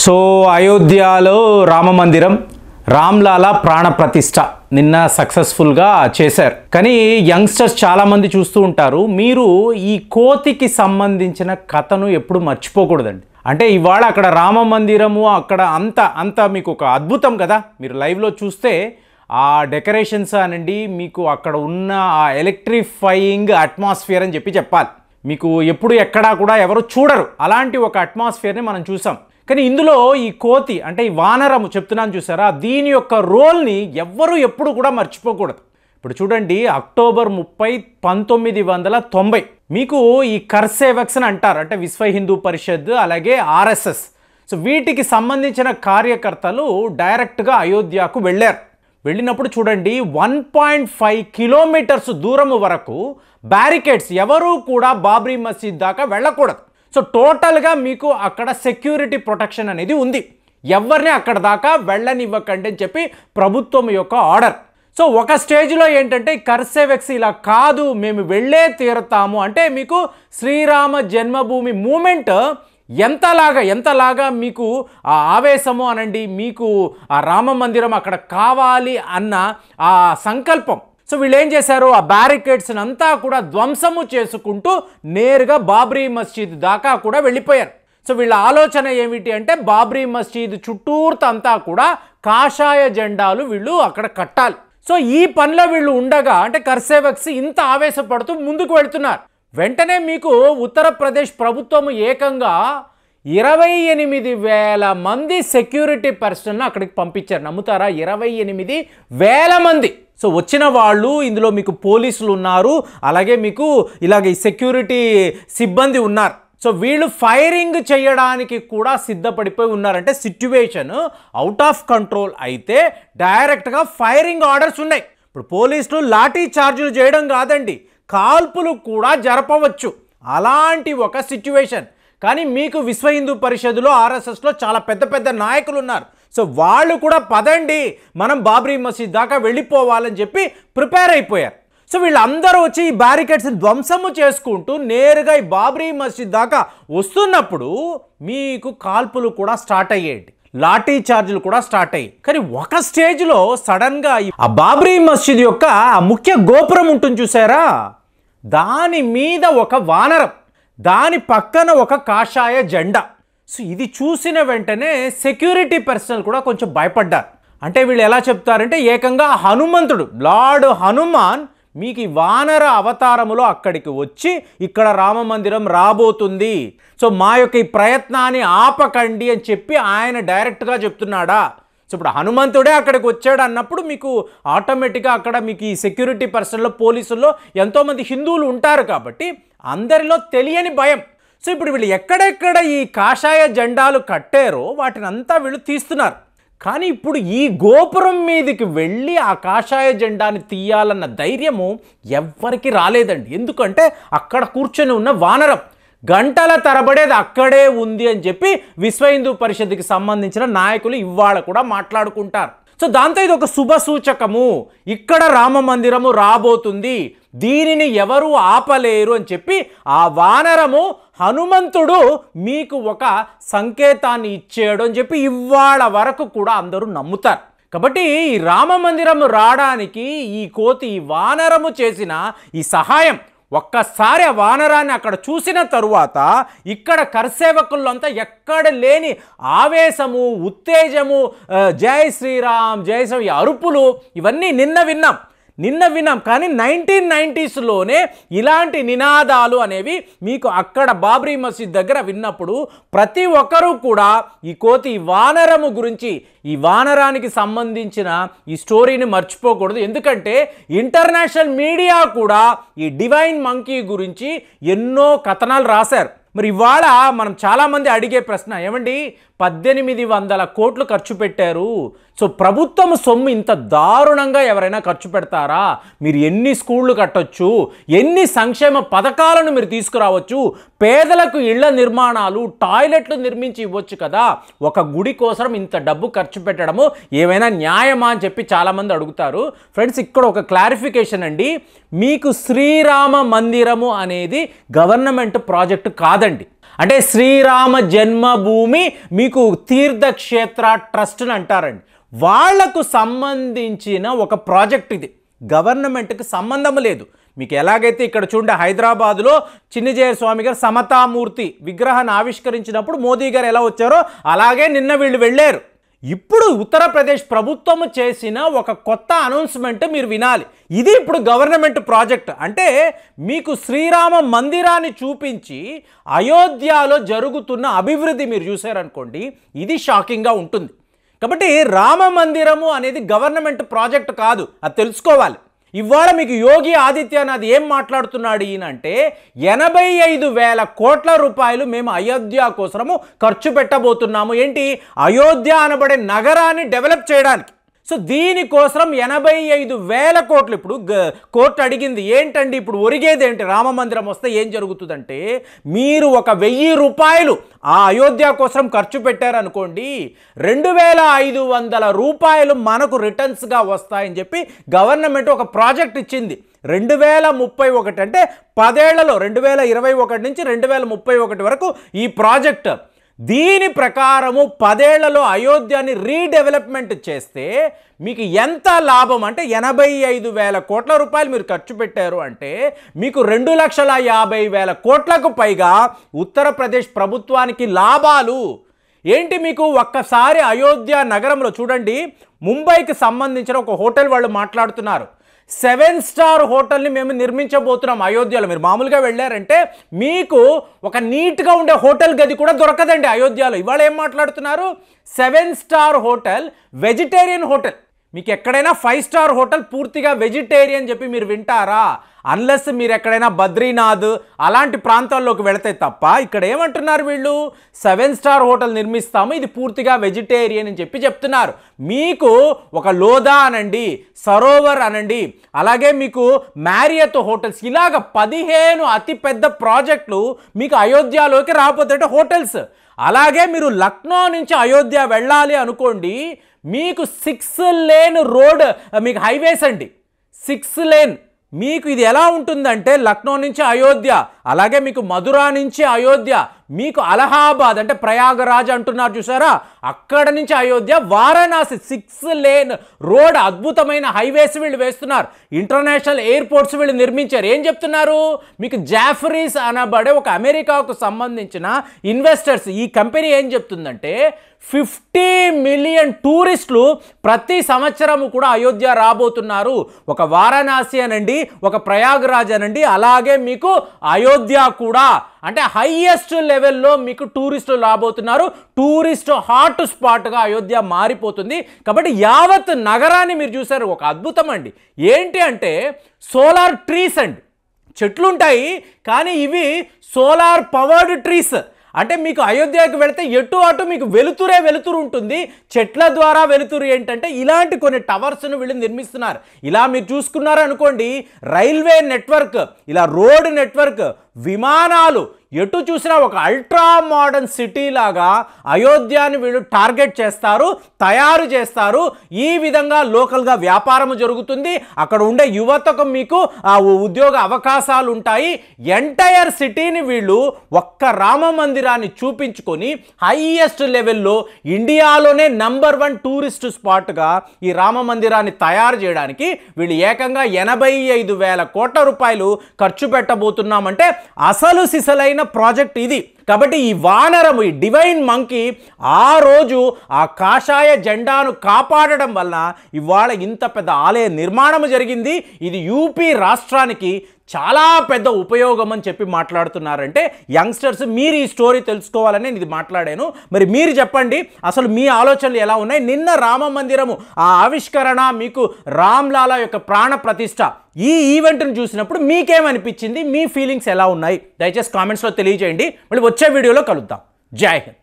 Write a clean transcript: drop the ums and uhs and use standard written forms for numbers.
So అయోధ్యలో రామ మందిరం రామ్లాలా ప్రాణ ప్రతిష్ఠ నిన్న సక్సెస్ఫుల్గా చేశారు. కానీ యంగ్స్టర్స్ చాలామంది చూస్తూ ఉంటారు, మీరు ఈ కోతికి సంబంధించిన కథను ఎప్పుడు మర్చిపోకూడదండి. అంటే ఇవాళ అక్కడ రామ మందిరము అక్కడ అంత మీకు ఒక అద్భుతం కదా. మీరు లైవ్లో చూస్తే ఆ డెకరేషన్స్ అనండి, మీకు అక్కడ ఉన్న ఆ ఎలక్ట్రిఫైయింగ్ అట్మాస్ఫియర్ అని చెప్పాలి. మీకు ఎప్పుడు ఎక్కడా కూడా ఎవరు చూడరు అలాంటి ఒక అట్మాస్ఫియర్ని మనం చూసాం. కానీ ఇందులో ఈ కోతి అంటే ఈ వానరము చెప్తున్నాను చూసారా, దీని యొక్క రోల్ని ఎవ్వరూ ఎప్పుడు కూడా మర్చిపోకూడదు. ఇప్పుడు చూడండి, అక్టోబర్ 30, 1990 మీకు ఈ కర్సేవక్స్ అని అంటారు, అంటే విశ్వ హిందూ పరిషత్ అలాగే ఆర్ఎస్ఎస్. సో వీటికి సంబంధించిన కార్యకర్తలు డైరెక్ట్గా అయోధ్యకు వెళ్ళినప్పుడు చూడండి 1.5 కిలోమీటర్స్ దూరం వరకు బ్యారికేడ్స్, ఎవరూ కూడా బాబ్రీ మసీద్ దాకా వెళ్ళకూడదు. సో టోటల్గా మీకు అక్కడ సెక్యూరిటీ ప్రొటెక్షన్ అనేది ఉంది, ఎవరిని అక్కడ దాకా వెళ్ళనివ్వకండి అని చెప్పి ప్రభుత్వం యొక్క ఆర్డర్. సో ఒక స్టేజ్లో ఏంటంటే కర్సేవెక్స్ ఇలా కాదు, మేము వెళ్ళే తీరుతాము అంటే మీకు శ్రీరామ జన్మభూమి మూమెంట్ ఎంతలాగా మీకు ఆ ఆవేశము అనండి, మీకు ఆ రామ మందిరం అక్కడ కావాలి అన్న ఆ సంకల్పం. సో వీళ్ళు ఏం చేశారు, ఆ బ్యారికేడ్స్ని అంతా కూడా ధ్వంసము చేసుకుంటూ నేరుగా బాబ్రీ మస్జిద్ దాకా కూడా వెళ్ళిపోయారు. సో వీళ్ళ ఆలోచన ఏమిటి అంటే బాబ్రీ మస్జిద్ చుట్టూర్తంతా కూడా కాషాయ జెండాలు వీళ్ళు అక్కడ కట్టాలి. సో ఈ పనిలో వీళ్ళు ఉండగా అంటే కర్సేవక్స్ ఇంత ఆవేశపడుతూ ముందుకు వెళ్తున్నారు. వెంటనే మీకు ఉత్తరప్రదేశ్ ప్రభుత్వం ఏకంగా 28,000 మంది సెక్యూరిటీ పర్సన్లు అక్కడికి పంపించారు. నమ్ముతారా, 28,000 మంది. సో వచ్చిన వాళ్ళు ఇందులో మీకు పోలీసులు ఉన్నారు, అలాగే మీకు ఇలాగ ఈ సెక్యూరిటీ సిబ్బంది ఉన్నారు. సో వీళ్ళు ఫైరింగ్ చేయడానికి కూడా సిద్ధపడిపోయి ఉన్నారంటే సిచ్యువేషన్ అవుట్ ఆఫ్ కంట్రోల్ అయితే డైరెక్ట్గా ఫైరింగ్ ఆర్డర్స్ ఉన్నాయి. ఇప్పుడు పోలీసులు లాఠీ చార్జీలు చేయడం కాదండి, కాల్పులు కూడా జరపవచ్చు, అలాంటి ఒక సిచ్యువేషన్. కానీ మీకు విశ్వ హిందూ పరిషత్లో ఆర్ఎస్ఎస్లో చాలా పెద్ద నాయకులు ఉన్నారు. సో వాళ్ళు కూడా పదండి మనం బాబ్రీ మసీద్ దాకా వెళ్ళిపోవాలని చెప్పి ప్రిపేర్ అయిపోయారు. సో వీళ్ళందరూ వచ్చి ఈ బ్యారికేడ్స్ని ధ్వంసము చేసుకుంటూ నేరుగా ఈ బాబ్రీ మసీద్ దాకా వస్తున్నప్పుడు మీకు కాల్పులు కూడా స్టార్ట్ అయ్యేయండి, లాఠీ చార్జీలు కూడా స్టార్ట్ అయ్యాయి. కానీ ఒక స్టేజ్లో సడన్గా ఆ బాబ్రీ మస్జిద్ యొక్క ఆ ముఖ్య గోపురం ఉంటుంది చూసారా, దాని మీద ఒక వానరం, దాని పక్కన ఒక కాషాయ జెండా. సో ఇది చూసిన వెంటనే సెక్యూరిటీ పర్సనల్ కూడా కొంచెం భయపడ్డారు. అంటే వీళ్ళు ఎలా చెప్తారంటే ఏకంగా హనుమంతుడు, లార్డ్ హనుమాన్ మీకు ఈ వానర అవతారములో అక్కడికి వచ్చి ఇక్కడ రామ మందిరం రాబోతుంది, సో మా యొక్క ఈ ప్రయత్నాన్ని ఆపకండి అని చెప్పి ఆయన డైరెక్ట్గా చెప్తున్నాడా. సో ఇప్పుడు హనుమంతుడే అక్కడికి వచ్చాడు అన్నప్పుడు మీకు ఆటోమేటిక్గా అక్కడ మీకు ఈ సెక్యూరిటీ పర్సన్లో పోలీసుల్లో ఎంతోమంది హిందువులు ఉంటారు కాబట్టి అందరిలో తెలియని భయం. సో ఇప్పుడు వీళ్ళు ఎక్కడెక్కడ ఈ కాషాయ జెండాలు కట్టారో వాటిని అంతా వీళ్ళు తీస్తున్నారు. కానీ ఇప్పుడు ఈ గోపురం మీదకి వెళ్ళి ఆ కాషాయ జెండాని తీయాలన్న ధైర్యము ఎవ్వరికి రాలేదండి. ఎందుకంటే అక్కడ కూర్చొని ఉన్న వానరం గంటల తరబడేది అక్కడే ఉంది అని చెప్పి విశ్వ హిందూ పరిషత్కి సంబంధించిన నాయకులు ఇవాళ కూడా మాట్లాడుకుంటారు. సో దాంతో ఇది ఒక శుభ సూచకము, ఇక్కడ రామ మందిరము రాబోతుంది, దీనిని ఎవరు ఆపలేరు అని చెప్పి ఆ వానరము హనుమంతుడు మీకు ఒక సంకేతాన్ని ఇచ్చాడు అని చెప్పి ఇవాళ వరకు కూడా అందరూ నమ్ముతారు. కాబట్టి ఈ రామ మందిరం రావడానికి ఈ కోతి ఈ వానరము చేసిన ఈ సహాయం, ఒక్కసారి ఆ వానరాన్ని అక్కడ చూసిన తరువాత ఇక్కడ కర్సేవకుల్లో అంతా ఎక్కడ లేని ఆవేశము, ఉత్తేజము, జై శ్రీరామ్ జై శ్రీ అరుపులు ఇవన్నీ నిన్న విన్నాం. కానీ 1990స్లోనే ఇలాంటి నినాదాలు అనేవి మీకు అక్కడ బాబ్రీ మసీద్ దగ్గర విన్నప్పుడు ప్రతి ఒక్కరూ కూడా ఈ కోతి వానరము గురించి, ఈ వానరానికి సంబంధించిన ఈ స్టోరీని మర్చిపోకూడదు. ఎందుకంటే ఇంటర్నేషనల్ మీడియా కూడా ఈ డివైన్ మంకీ గురించి ఎన్నో కథనాలు రాశారు. మరి ఇవాళ మనం చాలామంది అడిగే ప్రశ్న, ఏమండి 1800 కోట్లు ఖర్చు పెట్టారు, సో ప్రభుత్వం సొమ్ము ఇంత దారుణంగా ఎవరైనా ఖర్చు పెడతారా? మీరు ఎన్ని స్కూళ్ళు కట్టొచ్చు, ఎన్ని సంక్షేమ పథకాలను మీరు తీసుకురావచ్చు, పేదలకు ఇళ్ల నిర్మాణాలు, టాయిలెట్లు నిర్మించి ఇవ్వచ్చు కదా, ఒక గుడి కోసం ఇంత డబ్బు ఖర్చు పెట్టడము ఏమైనా న్యాయమా అని చెప్పి చాలామంది అడుగుతారు. ఫ్రెండ్స్, ఇక్కడ ఒక క్లారిఫికేషన్ అండి, మీకు శ్రీరామ మందిరము అనేది గవర్నమెంట్ ప్రాజెక్టు కాదండి. కాదండి. అంటే శ్రీరామ జన్మభూమి మీకు తీర్థక్షేత్ర ట్రస్ట్ అని అంటారండి. వాళ్లకు సంబంధించిన ఒక ప్రాజెక్ట్ ఇది, గవర్నమెంట్కి సంబంధం లేదు. మీకు ఎలాగైతే ఇక్కడ చూడండి, హైదరాబాదులో చిన్నజీయర్ స్వామి గారు సమతామూర్తి విగ్రహాన్ని ఆవిష్కరించినప్పుడు మోదీ గారు ఎలా వచ్చారో అలాగే నిన్న వీళ్ళు వెళ్ళారు. ఇప్పుడు ఉత్తరప్రదేశ్ ప్రభుత్వం చేసిన ఒక కొత్త అనౌన్స్మెంట్ మీరు వినాలి. ఇది ఇప్పుడు గవర్నమెంట్ ప్రాజెక్ట్. అంటే మీకు శ్రీరామ మందిరాన్ని చూపించి అయోధ్యలో జరుగుతున్న అభివృద్ధి మీరు చూశారనుకోండి, ఇది షాకింగ్గా ఉంటుంది. కాబట్టి రామ మందిరము అనేది గవర్నమెంట్ ప్రాజెక్ట్ కాదు, అది తెలుసుకోవాలి. ఇవాళ మీకు యోగి ఆదిత్యనాథ్ ఏం మాట్లాడుతున్నాడు ఈయనంటే 85,000 కోట్ల రూపాయలు మేము అయోధ్య కోసము ఖర్చు పెట్టబోతున్నాము. ఏంటి? అయోధ్య అనబడే నగరాన్ని డెవలప్ చేయడానికి. సో దీనికోసం 85,000 కోట్లు. ఇప్పుడు కోర్టు అడిగింది ఏంటండి, ఇప్పుడు ఒరిగేది ఏంటి, రామ మందిరం వస్తే ఏం జరుగుతుందంటే, మీరు 1,000 రూపాయలు ఆ అయోధ్య కోసం ఖర్చు పెట్టారనుకోండి, 2,500 రూపాయలు మనకు రిటర్న్స్గా వస్తాయని చెప్పి గవర్నమెంట్ ఒక ప్రాజెక్ట్ ఇచ్చింది. 2031 అంటే 10 ఏళ్లలో 2021 నుంచి 2031 వరకు ఈ ప్రాజెక్ట్. దీని ప్రకారము 10 ఏళ్లలో అయోధ్యని రీడెవలప్మెంట్ చేస్తే మీకు ఎంత లాభం అంటే 85,000 కోట్ల రూపాయలు మీరు ఖర్చు పెట్టారు అంటే మీకు 2,50,000 కోట్లకు పైగా ఉత్తరప్రదేశ్ ప్రభుత్వానికి లాభాలు. ఏంటి? మీకు ఒక్కసారి అయోధ్య నగరంలో చూడండి, ముంబైకి సంబంధించిన ఒక హోటల్ వాళ్ళు మాట్లాడుతున్నారు. 7 స్టార్ హోటల్ని మేము నిర్మించబోతున్నాం అయోధ్యలో. మీరు మామూలుగా వెళ్ళారంటే మీకు ఒక నీట్గా ఉండే హోటల్ గది కూడా దొరకదండి అయోధ్యలో. ఇవాళ ఏం మాట్లాడుతున్నారు? 7 స్టార్ హోటల్, వెజిటేరియన్ హోటల్. మీకు ఎక్కడైనా 5 స్టార్ హోటల్ పూర్తిగా వెజిటేరియన్ చెప్పి మీరు వింటారా? అన్లెస్ మీరు ఎక్కడైనా బద్రీనాథ్ అలాంటి ప్రాంతాల్లోకి వెళితే తప్ప. ఇక్కడ ఏమంటున్నారు వీళ్ళు? 7 స్టార్ హోటల్ నిర్మిస్తాము, ఇది పూర్తిగా వెజిటేరియన్ అని చెప్పి చెప్తున్నారు. మీకు ఒక లోదా అనండి, సరోవర్ అనండి, అలాగే మీకు మ్యారియత్ హోటల్స్, ఇలాగ 15 అతిపెద్ద ప్రాజెక్టులు మీకు అయోధ్యలోకి రాబోతుంటే హోటల్స్. అలాగే మీరు లక్నో నుంచి అయోధ్య వెళ్ళాలి అనుకోండి, మీకు 6 లేన్ రోడ్, మీకు హైవేస్ అండి, 6 లేన్. మీకు ఇది ఎలా ఉంటుందంటే లక్నో నుంచి అయోధ్య, అలాగే మీకు మధురా నుంచి అయోధ్య, మీకు అలహాబాద్ అంటే ప్రయాగరాజ్ అంటున్నారు చూసారా, అక్కడ నుంచి అయోధ్య, వారణాసి 6 లేన్ రోడ్, అద్భుతమైన హైవేస్ వీళ్ళు వేస్తున్నారు. ఇంటర్నేషనల్ ఎయిర్పోర్ట్స్ వీళ్ళు నిర్మించారు. ఏం చెప్తున్నారు? మీకు జాఫరీస్ అనబడే ఒక అమెరికాకు సంబంధించిన ఇన్వెస్టర్స్, ఈ కంపెనీ ఏం చెప్తుందంటే 50 మిలియన్ టూరిస్టులు ప్రతి సంవత్సరము కూడా అయోధ్య రాబోతున్నారు. ఒక వారణాసి అనండి, ఒక ప్రయాగరాజ్ అనండి, అలాగే మీకు అయోధ్య కూడా. అంటే హైయెస్ట్ లెవెల్లో మీకు టూరిస్టులు రాబోతున్నారు. టూరిస్ట్ హాట్ స్పాట్గా అయోధ్య మారిపోతుంది. కాబట్టి యావత్ నగరాన్ని మీరు చూసారు, ఒక అద్భుతం అండి. ఏంటి అంటే సోలార్ ట్రీస్ అండి, చెట్లు ఉంటాయి కానీ ఇవి సోలార్ పవర్డ్ ట్రీస్. అంటే మీకు అయోధ్యకి వెళితే ఎటు అటు మీకు వెలుతురు ఉంటుంది. చెట్ల ద్వారా వెలుతురు ఏంటంటే ఇలాంటి కొన్ని టవర్స్ను వీళ్ళు నిర్మిస్తున్నారు. ఇలా మీరు చూసుకున్నారు అనుకోండి, రైల్వే నెట్వర్క్, ఇలా రోడ్ నెట్వర్క్, విమానాలు, ఎటు చూసినా ఒక అల్ట్రా మోడర్న్ సిటీ లాగా అయోధ్యని వీళ్ళు టార్గెట్ చేస్తారు, తయారు చేస్తారు. ఈ విధంగా లోకల్గా వ్యాపారం జరుగుతుంది. అక్కడ ఉండే యువతకు మీకు ఉద్యోగ అవకాశాలు ఉంటాయి. ఎంటైర్ సిటీని వీళ్ళు ఒక్క రామ మందిరాన్ని చూపించుకొని హైయెస్ట్ లెవెల్లో ఇండియాలోనే నంబర్ 1 టూరిస్ట్ స్పాట్గా ఈ రామ మందిరాన్ని తయారు చేయడానికి వీళ్ళు ఏకంగా 85,000 కోట్ల రూపాయలు ఖర్చు పెట్టబోతున్నామంటే అసలు సిసలైన ప్రాజెక్ట్ ఇది. కాబట్టి ఈ వానరము, ఈ డివైన్ మంకీ ఆ రోజు ఆ కాషాయ జెండాను కాపాడడం వల్ల ఇవాళ ఇంత పెద్ద ఆలయ నిర్మాణం జరిగింది. ఇది యూపీ రాష్ట్రానికి చాలా పెద్ద ఉపయోగం అని చెప్పి మాట్లాడుతున్నారంటే యంగ్స్టర్స్ మీరు ఈ స్టోరీ తెలుసుకోవాలని నేను ఇది మాట్లాడాను. మరి మీరు చెప్పండి, అసలు మీ ఆలోచనలు ఎలా ఉన్నాయి? నిన్న రామ మందిరము ఆ ఆవిష్కరణ, మీకు రామ్లాలా యొక్క ప్రాణ ప్రతిష్ఠ, ఈ ఈవెంట్ను చూసినప్పుడు మీకేమనిపించింది? మీ ఫీలింగ్స్ ఎలా ఉన్నాయి? దయచేసి కామెంట్స్లో తెలియజేయండి. మళ్ళీ వచ్చే వీడియోలో కలుద్దాం. జై హింద్.